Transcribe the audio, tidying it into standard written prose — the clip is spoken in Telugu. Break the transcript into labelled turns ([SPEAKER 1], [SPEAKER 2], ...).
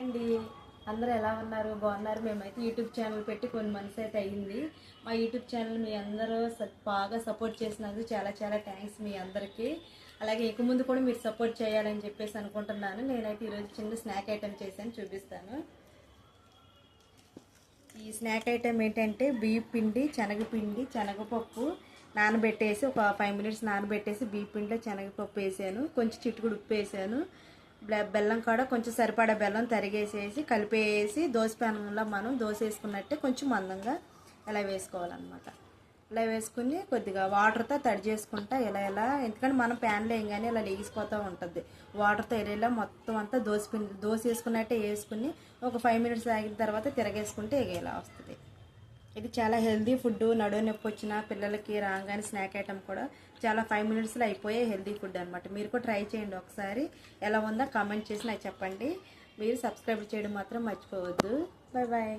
[SPEAKER 1] అండి, అందరూ ఎలా ఉన్నారు? బాగున్నారు? మేమైతే యూట్యూబ్ ఛానల్ పెట్టి కొన్ని మంత్స్ అయితే అయ్యింది. మా యూట్యూబ్ ఛానల్ మీ అందరూ బాగా సపోర్ట్ చేసినందుకు చాలా చాలా థ్యాంక్స్ మీ అందరికీ. అలాగే ఇక ముందు కూడా మీరు సపోర్ట్ చేయాలని చెప్పేసి అనుకుంటున్నాను. నేనైతే ఈరోజు చిన్న స్నాక్ ఐటెం చేశాను, చూపిస్తాను. ఈ స్నాక్ ఐటెం ఏంటంటే బియ్యం పిండి, శనగపిండి, శనగపప్పు నానబెట్టేసి ఒక 5 మినిట్స్ నానబెట్టేసి బియ్యం పిండిలో శనగపప్పు వేసాను, కొంచెం చిటికుడు ఉప్పు వేసాను, బెల్లం కూడా కొంచెం సరిపడా బెల్లం తరిగేసేసి కలిపేసి దోశ ప్యాన్లో మనం దోశ వేసుకున్నట్టే కొంచెం మందంగా ఇలా వేసుకోవాలన్నమాట. ఇలా వేసుకుని కొద్దిగా వాటర్తో తడి చేసుకుంటా ఇలా ఎందుకంటే మనం ప్యాన్లో వేయగానే ఇలా లేగిసిపోతూ ఉంటుంది. వాటర్తో ఇలా మొత్తం అంతా దోశ వేసుకున్నట్టే వేసుకుని ఒక 5 మినిట్స్ ఆగిన తర్వాత తిరగేసుకుంటే ఇలా వస్తుంది. ఇది చాలా హెల్దీ ఫుడ్. నడుము నొప్పి వచ్చిన పిల్లలకి రాగానే స్నాక్ ఐటమ్ కూడా చాలా 5 మినిట్స్లో అయిపోయే హెల్దీ ఫుడ్ అనమాట. మీరు కూడా ట్రై చేయండి ఒకసారి. ఎలా ఉందో కామెంట్ చేసి నాకు చెప్పండి. మీరు సబ్స్క్రైబ్ చేయడం మాత్రం మర్చిపోవద్దు. Bye bye.